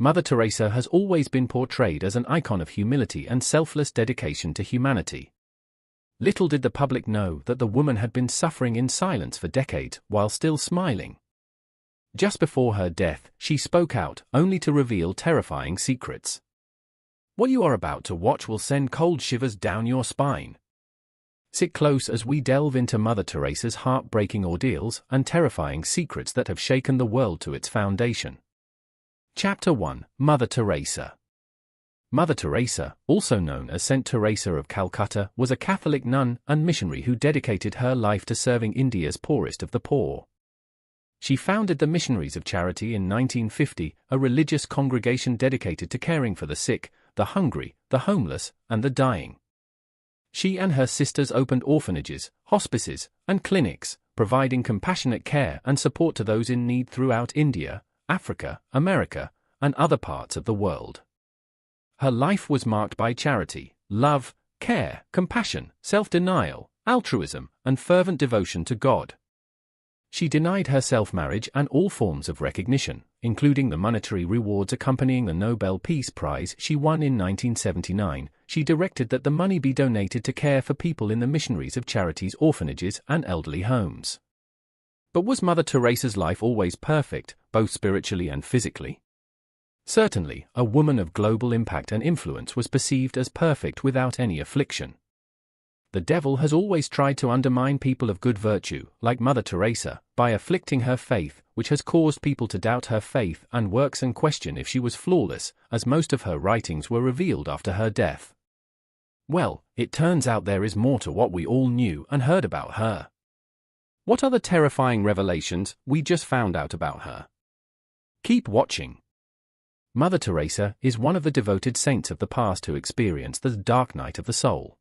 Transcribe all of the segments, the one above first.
Mother Teresa has always been portrayed as an icon of humility and selfless dedication to humanity. Little did the public know that the woman had been suffering in silence for decades while still smiling. Just before her death, she spoke out, only to reveal terrifying secrets. What you are about to watch will send cold shivers down your spine. Sit close as we delve into Mother Teresa's heartbreaking ordeals and terrifying secrets that have shaken the world to its foundation. Chapter 1: Mother Teresa. Mother Teresa, also known as Saint Teresa of Calcutta, was a Catholic nun and missionary who dedicated her life to serving India's poorest of the poor. She founded the Missionaries of Charity in 1950, a religious congregation dedicated to caring for the sick, the hungry, the homeless, and the dying. She and her sisters opened orphanages, hospices, and clinics, providing compassionate care and support to those in need throughout India, Africa, America, and other parts of the world. Her life was marked by charity, love, care, compassion, self-denial, altruism, and fervent devotion to God. She denied herself marriage and all forms of recognition, including the monetary rewards accompanying the Nobel Peace Prize she won in 1979. She directed that the money be donated to care for people in the Missionaries of Charity's orphanages and elderly homes. But was Mother Teresa's life always perfect, both spiritually and physically? Certainly, a woman of global impact and influence was perceived as perfect without any affliction. The devil has always tried to undermine people of good virtue, like Mother Teresa, by afflicting her faith, which has caused people to doubt her faith and works and question if she was flawless, as most of her writings were revealed after her death. Well, it turns out there is more to what we all knew and heard about her. What are the terrifying revelations we just found out about her? Keep watching. Mother Teresa is one of the devoted saints of the past who experienced the dark night of the soul.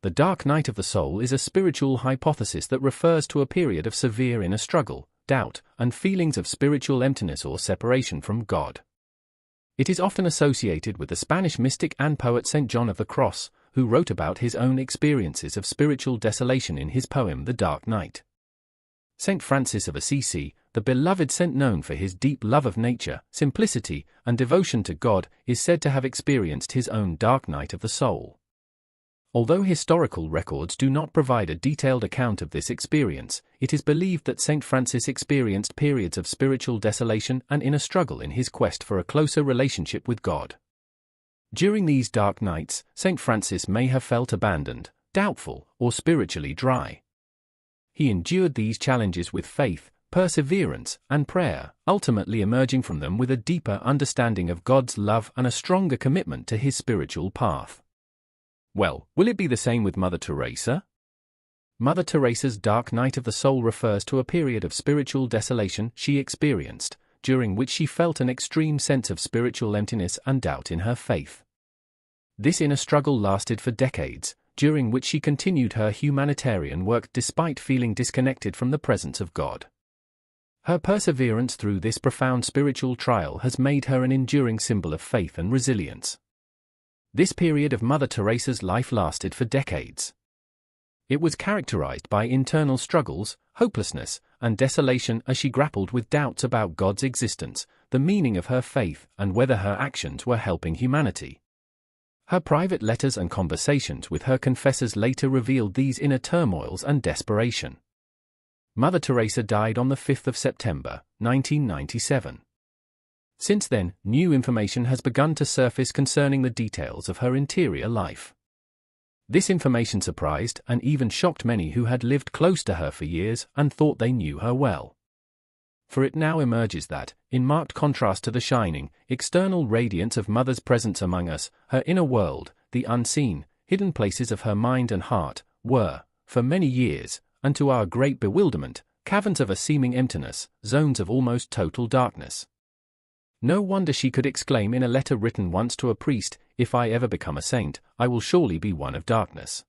The dark night of the soul is a spiritual hypothesis that refers to a period of severe inner struggle, doubt, and feelings of spiritual emptiness or separation from God. It is often associated with the Spanish mystic and poet Saint John of the Cross, who wrote about his own experiences of spiritual desolation in his poem The Dark Night. Saint Francis of Assisi, the beloved saint known for his deep love of nature, simplicity, and devotion to God, is said to have experienced his own dark night of the soul. Although historical records do not provide a detailed account of this experience, it is believed that Saint Francis experienced periods of spiritual desolation and inner struggle in his quest for a closer relationship with God. During these dark nights, Saint Francis may have felt abandoned, doubtful, or spiritually dry. He endured these challenges with faith, perseverance, and prayer, ultimately emerging from them with a deeper understanding of God's love and a stronger commitment to his spiritual path. Well, will it be the same with Mother Teresa? Mother Teresa's dark night of the soul refers to a period of spiritual desolation she experienced, during which she felt an extreme sense of spiritual emptiness and doubt in her faith. This inner struggle lasted for decades, during which she continued her humanitarian work despite feeling disconnected from the presence of God. Her perseverance through this profound spiritual trial has made her an enduring symbol of faith and resilience. This period of Mother Teresa's life lasted for decades. It was characterized by internal struggles, hopelessness, and desolation as she grappled with doubts about God's existence, the meaning of her faith, and whether her actions were helping humanity. Her private letters and conversations with her confessors later revealed these inner turmoils and desperation. Mother Teresa died on the 5th of September, 1997. Since then, new information has begun to surface concerning the details of her interior life. This information surprised and even shocked many who had lived close to her for years and thought they knew her well. For it now emerges that, in marked contrast to the shining, external radiance of Mother's presence among us, her inner world, the unseen, hidden places of her mind and heart, were, for many years, and to our great bewilderment, caverns of a seeming emptiness, zones of almost total darkness. No wonder she could exclaim in a letter written once to a priest, "If I ever become a saint, I will surely be one of darkness."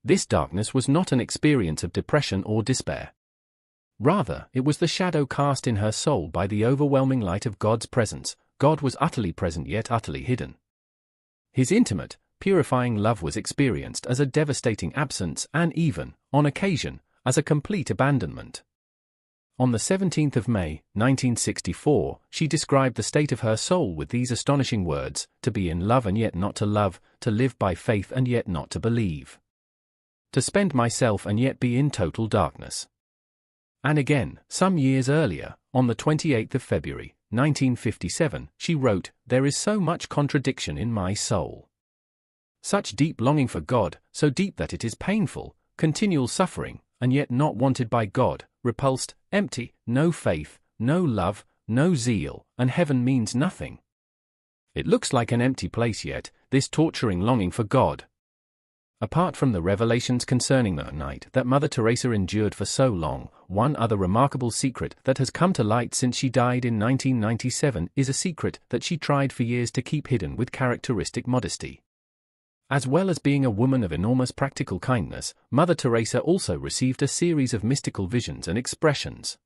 This darkness was not an experience of depression or despair. Rather, it was the shadow cast in her soul by the overwhelming light of God's presence. God was utterly present yet utterly hidden. His intimate, purifying love was experienced as a devastating absence and even, on occasion, as a complete abandonment. On the 17th of May, 1964, she described the state of her soul with these astonishing words: to be in love and yet not to love, to live by faith and yet not to believe. To spend myself and yet be in total darkness. And again, some years earlier, on the 28th of February, 1957, she wrote, "There is so much contradiction in my soul. Such deep longing for God, so deep that it is painful, continual suffering, and yet not wanted by God, repulsed, empty, no faith, no love, no zeal, and heaven means nothing. It looks like an empty place yet, this torturing longing for God." Apart from the revelations concerning the night that Mother Teresa endured for so long, one other remarkable secret that has come to light since she died in 1997 is a secret that she tried for years to keep hidden with characteristic modesty. As well as being a woman of enormous practical kindness, Mother Teresa also received a series of mystical visions and expressions.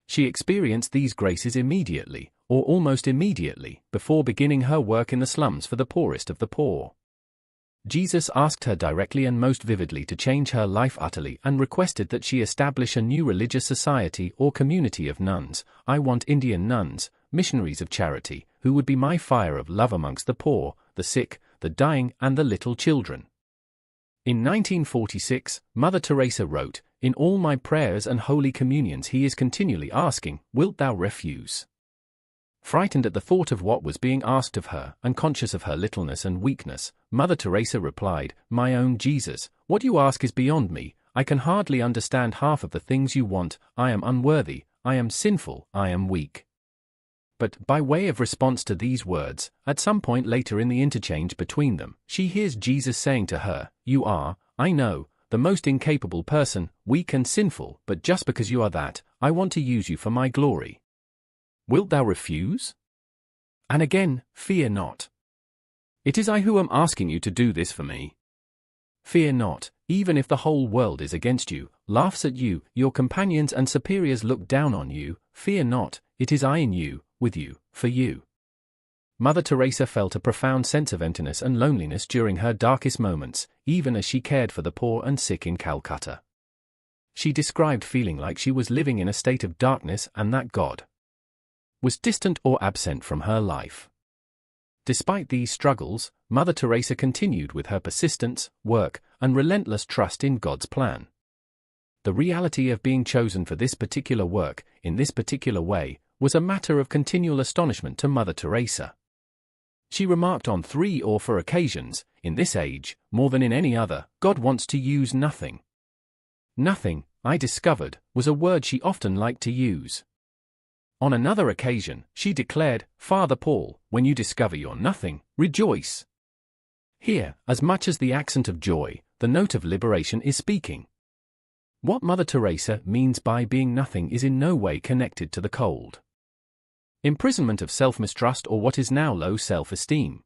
She experienced these graces immediately, or almost immediately, before beginning her work in the slums for the poorest of the poor. Jesus asked her directly and most vividly to change her life utterly and requested that she establish a new religious society or community of nuns. "I want Indian nuns, missionaries of charity, who would be my fire of love amongst the poor, the sick, the dying and the little children." In 1946, Mother Teresa wrote, "In all my prayers and holy communions he is continually asking, 'Wilt thou refuse?'" Frightened at the thought of what was being asked of her, and conscious of her littleness and weakness, Mother Teresa replied, "My own Jesus, what you ask is beyond me. I can hardly understand half of the things you want. I am unworthy, I am sinful, I am weak." But, by way of response to these words, at some point later in the interchange between them, she hears Jesus saying to her, "You are, I know, the most incapable person, weak and sinful, but just because you are that, I want to use you for my glory. Wilt thou refuse?" And again, "Fear not. It is I who am asking you to do this for me. Fear not, even if the whole world is against you, laughs at you, your companions and superiors look down on you, fear not, it is I in you, with you, for you." Mother Teresa felt a profound sense of emptiness and loneliness during her darkest moments, even as she cared for the poor and sick in Calcutta. She described feeling like she was living in a state of darkness and that God was distant or absent from her life. Despite these struggles, Mother Teresa continued with her persistence, work, and relentless trust in God's plan. The reality of being chosen for this particular work, in this particular way, was a matter of continual astonishment to Mother Teresa. She remarked on 3 or 4 occasions, "In this age, more than in any other, God wants to use nothing." Nothing, I discovered, was a word she often liked to use. On another occasion, she declared, "Father Paul, when you discover your nothing, rejoice." Here, as much as the accent of joy, the note of liberation is speaking. What Mother Teresa means by being nothing is in no way connected to the cold imprisonment of self-mistrust or what is now low self-esteem.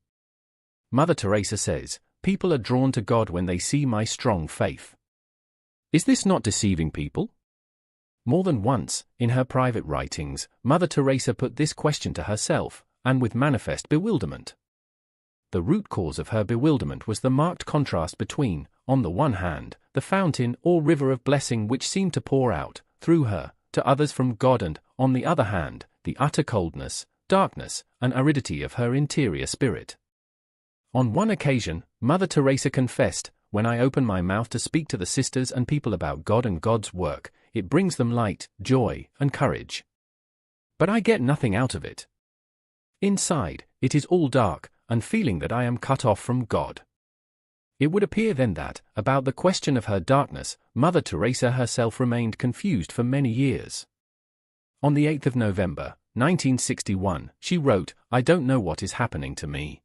Mother Teresa says, "People are drawn to God when they see my strong faith." Is this not deceiving people? More than once, in her private writings, Mother Teresa put this question to herself, and with manifest bewilderment. The root cause of her bewilderment was the marked contrast between, on the one hand, the fountain or river of blessing which seemed to pour out, through her, to others from God and, on the other hand, the utter coldness, darkness, and aridity of her interior spirit. On one occasion, Mother Teresa confessed, "When I open my mouth to speak to the sisters and people about God and God's work, it brings them light, joy, and courage. But I get nothing out of it. Inside, it is all dark, and feeling that I am cut off from God." It would appear then that, about the question of her darkness, Mother Teresa herself remained confused for many years. On the 8th of November, 1961, she wrote, "I don't know what is happening to me."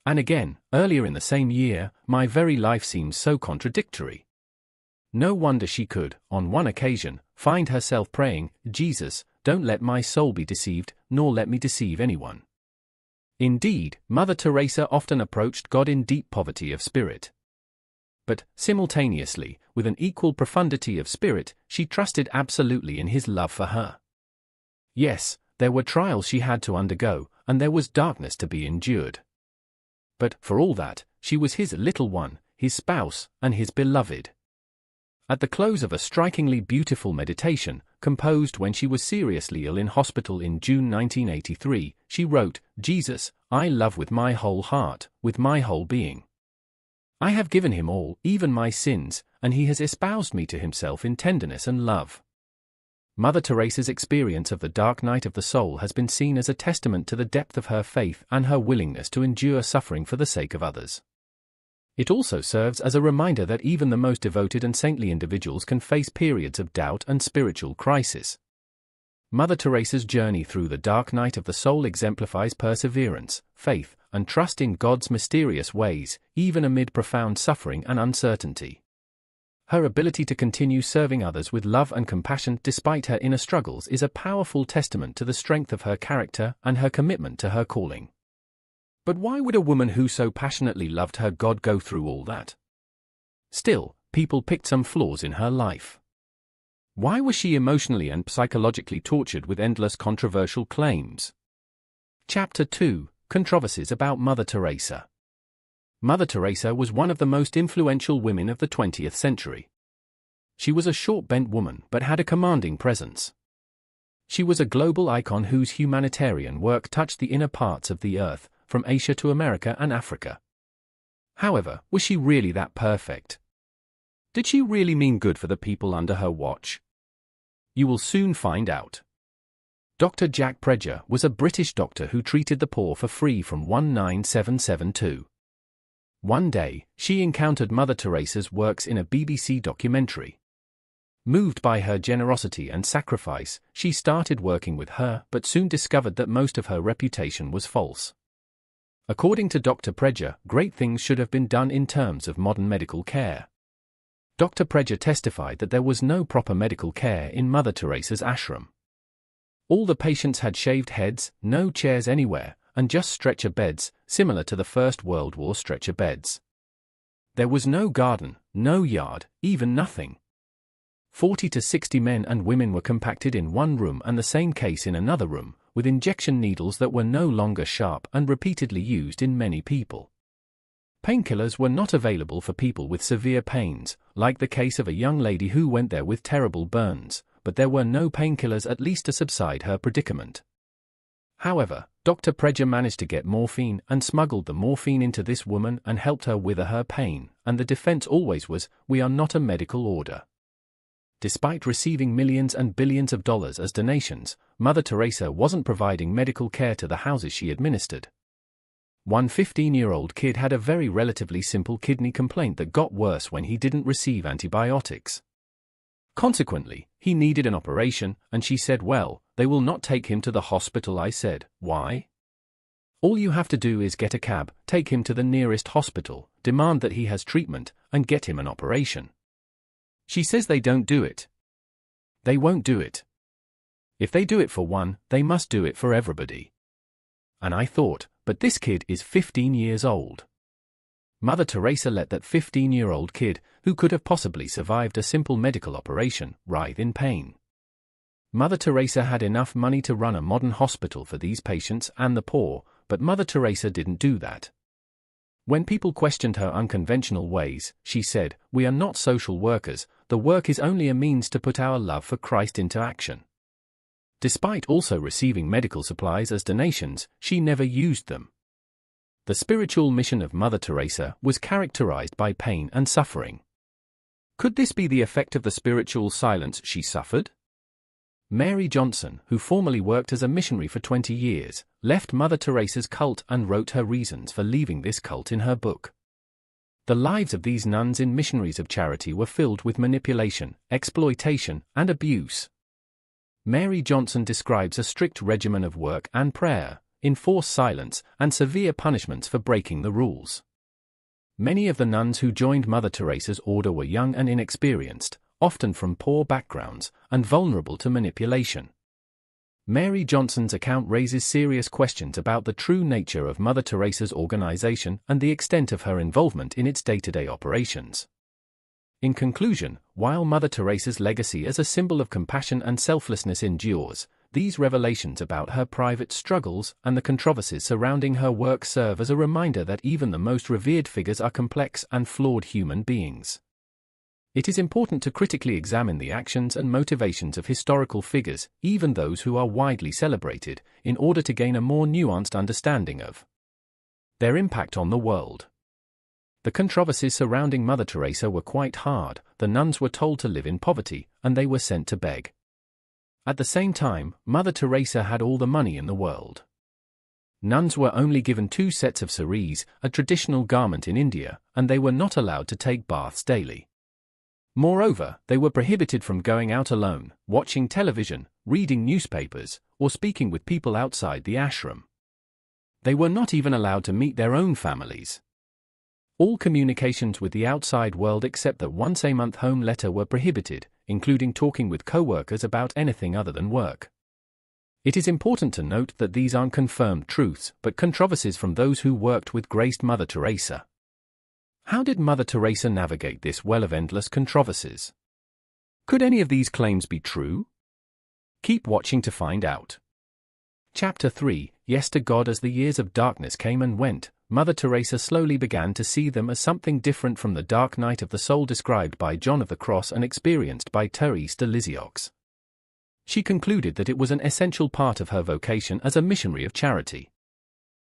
And again, earlier in the same year, "My very life seems so contradictory." No wonder she could, on one occasion, find herself praying, "Jesus, don't let my soul be deceived, nor let me deceive anyone." Indeed, Mother Teresa often approached God in deep poverty of spirit. But, simultaneously, with an equal profundity of spirit, she trusted absolutely in His love for her. Yes, there were trials she had to undergo, and there was darkness to be endured. But, for all that, she was His little one, His spouse, and His beloved. At the close of a strikingly beautiful meditation, composed when she was seriously ill in hospital in June 1983, she wrote, "Jesus, I love with my whole heart, with my whole being. I have given him all, even my sins, and he has espoused me to himself in tenderness and love." Mother Teresa's experience of the dark night of the soul has been seen as a testament to the depth of her faith and her willingness to endure suffering for the sake of others. It also serves as a reminder that even the most devoted and saintly individuals can face periods of doubt and spiritual crisis. Mother Teresa's journey through the dark night of the soul exemplifies perseverance, faith, and trust in God's mysterious ways, even amid profound suffering and uncertainty. Her ability to continue serving others with love and compassion despite her inner struggles is a powerful testament to the strength of her character and her commitment to her calling. But why would a woman who so passionately loved her God go through all that? Still, people picked some flaws in her life. Why was she emotionally and psychologically tortured with endless controversial claims? Chapter 2: Controversies about Mother Teresa. Mother Teresa was one of the most influential women of the 20th century. She was a short-bent woman but had a commanding presence. She was a global icon whose humanitarian work touched the inner parts of the earth, from Asia to America and Africa. However, was she really that perfect? Did she really mean good for the people under her watch? You will soon find out. Dr. Jack Prejer was a British doctor who treated the poor for free from 19772. One day, she encountered Mother Teresa's works in a BBC documentary. Moved by her generosity and sacrifice, she started working with her but soon discovered that most of her reputation was false. According to Dr. Prejer, great things should have been done in terms of modern medical care. Dr. Prejer testified that there was no proper medical care in Mother Teresa's ashram. All the patients had shaved heads, no chairs anywhere, and just stretcher beds, similar to the First World War stretcher beds. There was no garden, no yard, even nothing. 40 to 60 men and women were compacted in one room and the same case in another room, with injection needles that were no longer sharp and repeatedly used in many people. Painkillers were not available for people with severe pains, like the case of a young lady who went there with terrible burns, but there were no painkillers at least to subside her predicament. However, Dr. Prejer managed to get morphine and smuggled the morphine into this woman and helped her wither her pain, and the defense always was, "We are not a medical order." Despite receiving millions and billions of dollars as donations, Mother Teresa wasn't providing medical care to the houses she administered. One 15-year-old kid had a very relatively simple kidney complaint that got worse when he didn't receive antibiotics. Consequently, he needed an operation, and she said, "Well, they will not take him to the hospital." I said, "Why?" "All you have to do is get a cab, take him to the nearest hospital, demand that he has treatment, and get him an operation." She says they don't do it. They won't do it. If they do it for one, they must do it for everybody. And I thought, but this kid is 15 years old. Mother Teresa let that 15-year-old kid, who could have possibly survived a simple medical operation, writhe in pain. Mother Teresa had enough money to run a modern hospital for these patients and the poor, but Mother Teresa didn't do that. When people questioned her unconventional ways, she said, "We are not social workers, the work is only a means to put our love for Christ into action." Despite also receiving medical supplies as donations, she never used them. The spiritual mission of Mother Teresa was characterized by pain and suffering. Could this be the effect of the spiritual silence she suffered? Mary Johnson, who formerly worked as a missionary for 20 years, left Mother Teresa's cult and wrote her reasons for leaving this cult in her book. The lives of these nuns in missionaries of charity were filled with manipulation, exploitation, and abuse. Mary Johnson describes a strict regimen of work and prayer, enforced silence, and severe punishments for breaking the rules. Many of the nuns who joined Mother Teresa's order were young and inexperienced, often from poor backgrounds, and vulnerable to manipulation. Mary Johnson's account raises serious questions about the true nature of Mother Teresa's organization and the extent of her involvement in its day-to-day operations. In conclusion, while Mother Teresa's legacy as a symbol of compassion and selflessness endures, these revelations about her private struggles and the controversies surrounding her work serve as a reminder that even the most revered figures are complex and flawed human beings. It is important to critically examine the actions and motivations of historical figures, even those who are widely celebrated, in order to gain a more nuanced understanding of their impact on the world. The controversies surrounding Mother Teresa were quite hard. The nuns were told to live in poverty, and they were sent to beg. At the same time, Mother Teresa had all the money in the world. Nuns were only given 2 sets of saris, a traditional garment in India, and they were not allowed to take baths daily. Moreover, they were prohibited from going out alone, watching television, reading newspapers, or speaking with people outside the ashram. They were not even allowed to meet their own families. All communications with the outside world except the once-a-month home letter were prohibited, including talking with co-workers about anything other than work. It is important to note that these aren't confirmed truths, but controversies from those who worked with graced Mother Teresa. How did Mother Teresa navigate this well of endless controversies? Could any of these claims be true? Keep watching to find out. Chapter 3, Yes to God. As the years of darkness came and went, Mother Teresa slowly began to see them as something different from the dark night of the soul described by John of the Cross and experienced by Thérèse de Lisieux. She concluded that it was an essential part of her vocation as a missionary of charity.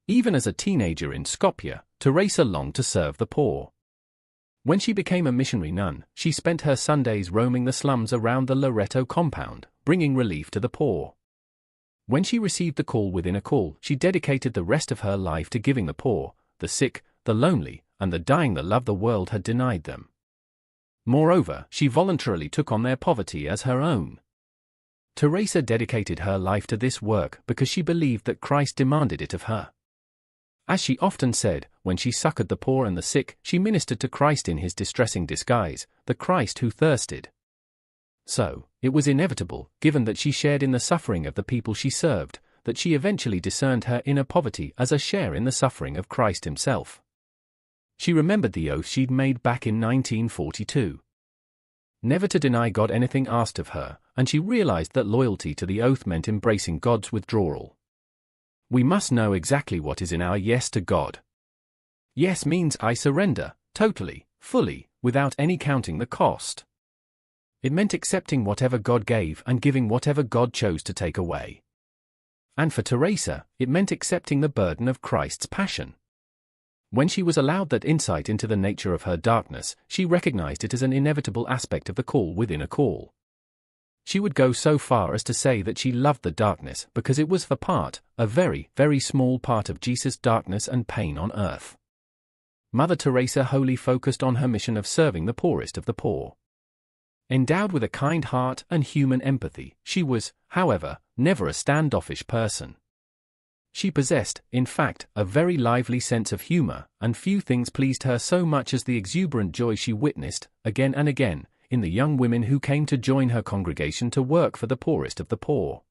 Even as a teenager in Skopje, Teresa longed to serve the poor. When she became a missionary nun, she spent her Sundays roaming the slums around the Loreto compound, bringing relief to the poor. When she received the call within a call, she dedicated the rest of her life to giving the poor, the sick, the lonely, and the dying the love the world had denied them. Moreover, she voluntarily took on their poverty as her own. Teresa dedicated her life to this work because she believed that Christ demanded it of her. As she often said, when she succored the poor and the sick, she ministered to Christ in his distressing disguise, the Christ who thirsted. So, it was inevitable, given that she shared in the suffering of the people she served, that she eventually discerned her inner poverty as a share in the suffering of Christ himself. She remembered the oath she'd made back in 1942. Never to deny God anything asked of her, and she realized that loyalty to the oath meant embracing God's withdrawal. We must know exactly what is in our yes to God. Yes means I surrender, totally, fully, without any counting the cost. It meant accepting whatever God gave and giving whatever God chose to take away. And for Teresa, it meant accepting the burden of Christ's passion. When she was allowed that insight into the nature of her darkness, she recognized it as an inevitable aspect of the call within a call. She would go so far as to say that she loved the darkness because it was a very, very small part of Jesus' darkness and pain on earth. Mother Teresa wholly focused on her mission of serving the poorest of the poor. Endowed with a kind heart and human empathy, she was, however, never a standoffish person. She possessed, in fact, a very lively sense of humor, and few things pleased her so much as the exuberant joy she witnessed, again and again, in the young women who came to join her congregation to work for the poorest of the poor.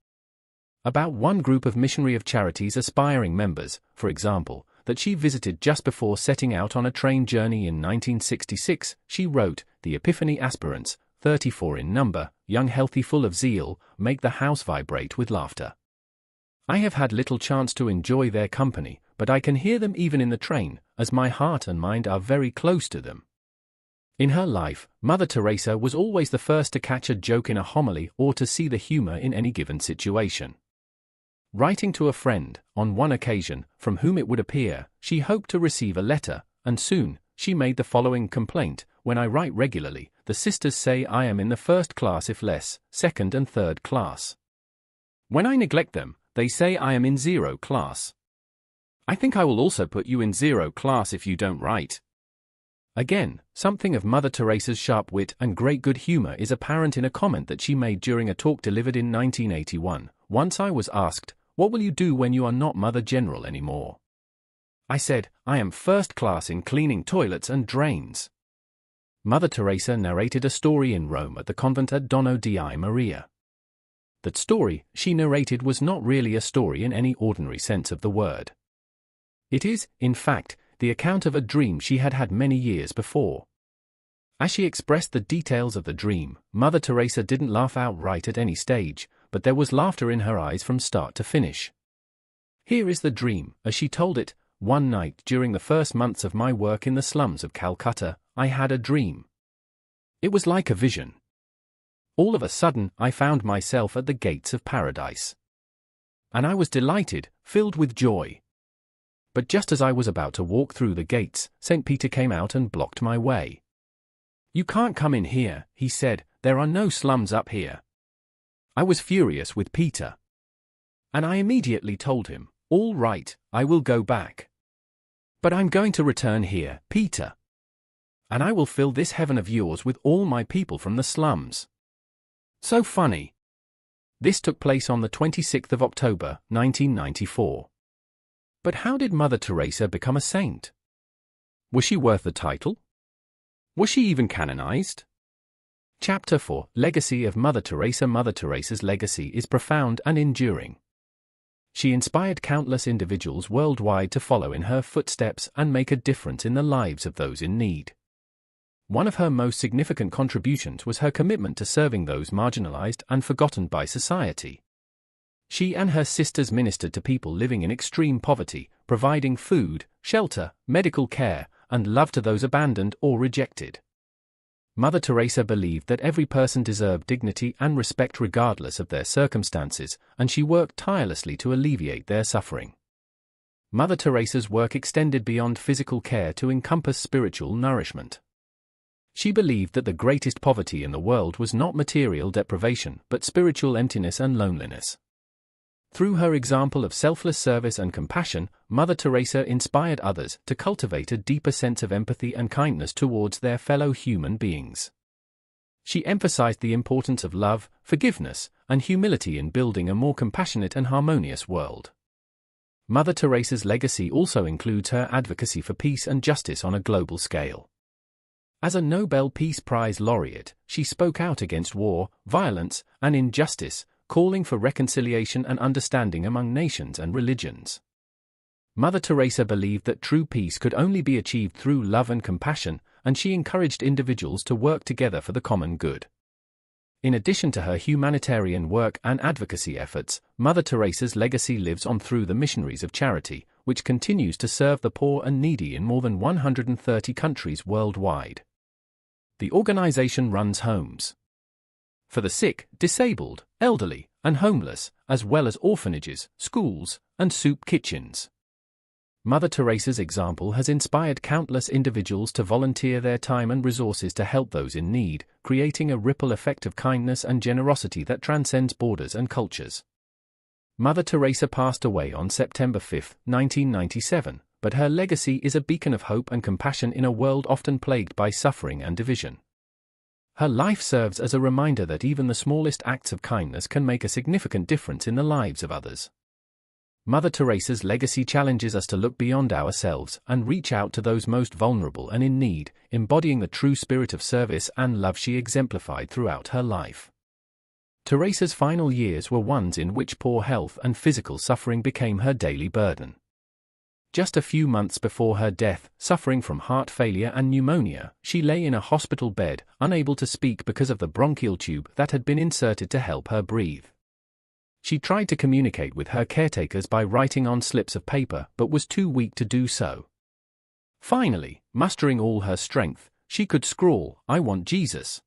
About one group of Missionary of Charity's aspiring members, for example, that she visited just before setting out on a train journey in 1966, she wrote, "The Epiphany aspirants, 34 in number, young, healthy, full of zeal, make the house vibrate with laughter. I have had little chance to enjoy their company, but I can hear them even in the train, as my heart and mind are very close to them." In her life, Mother Teresa was always the first to catch a joke in a homily or to see the humor in any given situation. Writing to a friend, on one occasion, from whom it would appear, she hoped to receive a letter, and soon, she made the following complaint: "When I write regularly, the sisters say I am in the first class, if less, second and third class. When I neglect them, they say I am in 0 class. I think I will also put you in 0 class if you don't write." Again, something of Mother Teresa's sharp wit and great good humor is apparent in a comment that she made during a talk delivered in 1981. "Once I was asked, 'What will you do when you are not Mother General anymore?' I said, 'I am first class in cleaning toilets and drains.'" Mother Teresa narrated a story in Rome at the convent at Dono di Maria. That story she narrated was not really a story in any ordinary sense of the word. It is, in fact, the account of a dream she had had many years before. As she expressed the details of the dream, Mother Teresa didn't laugh outright at any stage, but there was laughter in her eyes from start to finish. Here is the dream, as she told it: "One night during the first months of my work in the slums of Calcutta, I had a dream. It was like a vision. All of a sudden, I found myself at the gates of paradise. And I was delighted, filled with joy. But just as I was about to walk through the gates, St. Peter came out and blocked my way. "You can't come in here," he said, "there are no slums up here." I was furious with Peter. And I immediately told him, "All right, I will go back. But I'm going to return here, Peter. And I will fill this heaven of yours with all my people from the slums." So funny. This took place on the 26th of October, 1994. But how did Mother Teresa become a saint? Was she worth the title? Was she even canonized? Chapter 4, Legacy of Mother Teresa. Mother Teresa's legacy is profound and enduring. She inspired countless individuals worldwide to follow in her footsteps and make a difference in the lives of those in need. One of her most significant contributions was her commitment to serving those marginalized and forgotten by society. She and her sisters ministered to people living in extreme poverty, providing food, shelter, medical care, and love to those abandoned or rejected. Mother Teresa believed that every person deserved dignity and respect regardless of their circumstances, and she worked tirelessly to alleviate their suffering. Mother Teresa's work extended beyond physical care to encompass spiritual nourishment. She believed that the greatest poverty in the world was not material deprivation but spiritual emptiness and loneliness. Through her example of selfless service and compassion, Mother Teresa inspired others to cultivate a deeper sense of empathy and kindness towards their fellow human beings. She emphasized the importance of love, forgiveness, and humility in building a more compassionate and harmonious world. Mother Teresa's legacy also includes her advocacy for peace and justice on a global scale. As a Nobel Peace Prize laureate, she spoke out against war, violence, and injustice, calling for reconciliation and understanding among nations and religions. Mother Teresa believed that true peace could only be achieved through love and compassion, and she encouraged individuals to work together for the common good. In addition to her humanitarian work and advocacy efforts, Mother Teresa's legacy lives on through the Missionaries of Charity, which continues to serve the poor and needy in more than 130 countries worldwide. The organization runs homes for the sick, disabled, elderly, and homeless, as well as orphanages, schools, and soup kitchens. Mother Teresa's example has inspired countless individuals to volunteer their time and resources to help those in need, creating a ripple effect of kindness and generosity that transcends borders and cultures. Mother Teresa passed away on September 5, 1997, but her legacy is a beacon of hope and compassion in a world often plagued by suffering and division. Her life serves as a reminder that even the smallest acts of kindness can make a significant difference in the lives of others. Mother Teresa's legacy challenges us to look beyond ourselves and reach out to those most vulnerable and in need, embodying the true spirit of service and love she exemplified throughout her life. Teresa's final years were ones in which poor health and physical suffering became her daily burden. Just a few months before her death, suffering from heart failure and pneumonia, she lay in a hospital bed, unable to speak because of the bronchial tube that had been inserted to help her breathe. She tried to communicate with her caretakers by writing on slips of paper but was too weak to do so. Finally, mustering all her strength, she could scrawl, "I want Jesus."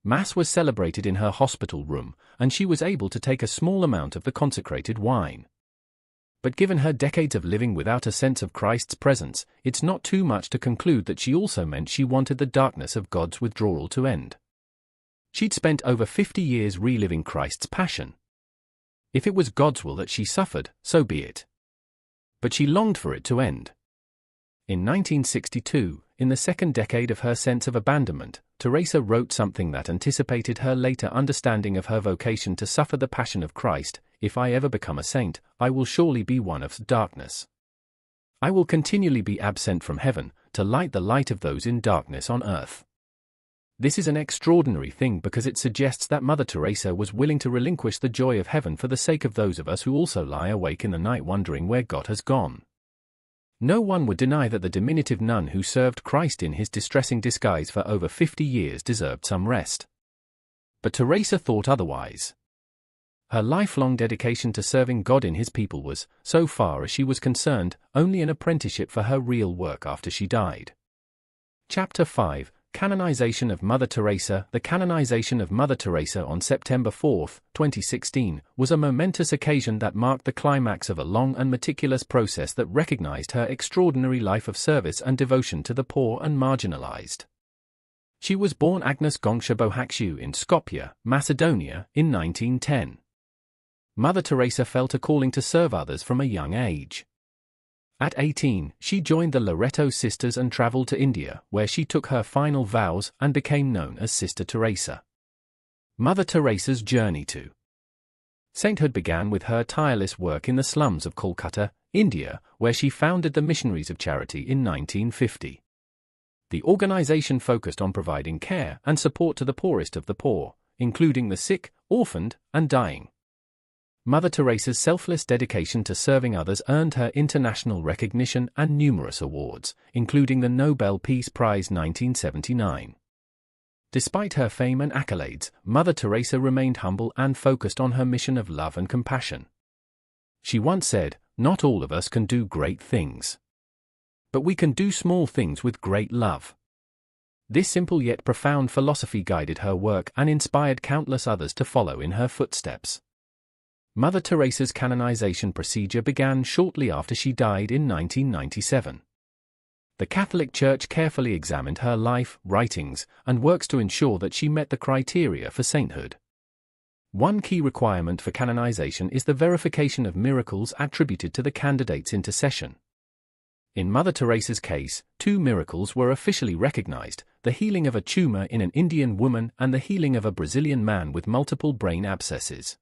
Mass was celebrated in her hospital room, and she was able to take a small amount of the consecrated wine. But given her decades of living without a sense of Christ's presence, it's not too much to conclude that she also meant she wanted the darkness of God's withdrawal to end. She'd spent over 50 years reliving Christ's passion. If it was God's will that she suffered, so be it. But she longed for it to end. In 1962, in the second decade of her sense of abandonment, Teresa wrote something that anticipated her later understanding of her vocation to suffer the passion of Christ. "If I ever become a saint, I will surely be one of darkness. I will continually be absent from heaven, to light the light of those in darkness on earth." This is an extraordinary thing because it suggests that Mother Teresa was willing to relinquish the joy of heaven for the sake of those of us who also lie awake in the night wondering where God has gone. No one would deny that the diminutive nun who served Christ in his distressing disguise for over 50 years deserved some rest. But Teresa thought otherwise. Her lifelong dedication to serving God in his people was, so far as she was concerned, only an apprenticeship for her real work after she died. Chapter 5, Canonization of Mother Teresa. The canonization of Mother Teresa on September 4, 2016, was a momentous occasion that marked the climax of a long and meticulous process that recognized her extraordinary life of service and devotion to the poor and marginalized. She was born Agnes Gongsha Bohakshiu in Skopje, Macedonia, in 1910. Mother Teresa felt a calling to serve others from a young age. At 18, she joined the Loreto Sisters and traveled to India, where she took her final vows and became known as Sister Teresa. Mother Teresa's journey to sainthood began with her tireless work in the slums of Kolkata, India, where she founded the Missionaries of Charity in 1950. The organization focused on providing care and support to the poorest of the poor, including the sick, orphaned, and dying. Mother Teresa's selfless dedication to serving others earned her international recognition and numerous awards, including the Nobel Peace Prize 1979. Despite her fame and accolades, Mother Teresa remained humble and focused on her mission of love and compassion. She once said, "Not all of us can do great things, but we can do small things with great love." This simple yet profound philosophy guided her work and inspired countless others to follow in her footsteps. Mother Teresa's canonization procedure began shortly after she died in 1997. The Catholic Church carefully examined her life, writings, and works to ensure that she met the criteria for sainthood. One key requirement for canonization is the verification of miracles attributed to the candidate's intercession. In Mother Teresa's case, 2 miracles were officially recognized: the healing of a tumor in an Indian woman and the healing of a Brazilian man with multiple brain abscesses.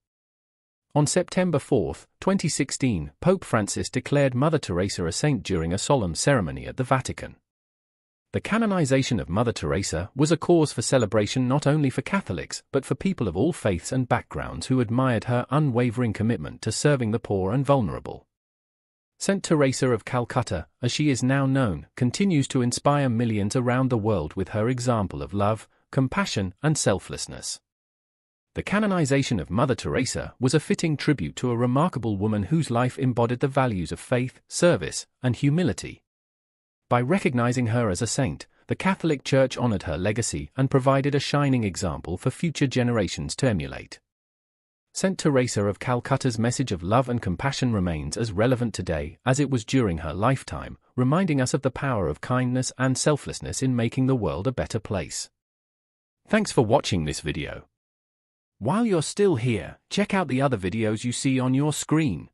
On September 4, 2016, Pope Francis declared Mother Teresa a saint during a solemn ceremony at the Vatican. The canonization of Mother Teresa was a cause for celebration not only for Catholics but for people of all faiths and backgrounds who admired her unwavering commitment to serving the poor and vulnerable. Saint Teresa of Calcutta, as she is now known, continues to inspire millions around the world with her example of love, compassion, and selflessness. The canonization of Mother Teresa was a fitting tribute to a remarkable woman whose life embodied the values of faith, service, and humility. By recognizing her as a saint, the Catholic Church honored her legacy and provided a shining example for future generations to emulate. Saint Teresa of Calcutta's message of love and compassion remains as relevant today as it was during her lifetime, reminding us of the power of kindness and selflessness in making the world a better place. Thanks for watching this video. While you're still here, check out the other videos you see on your screen.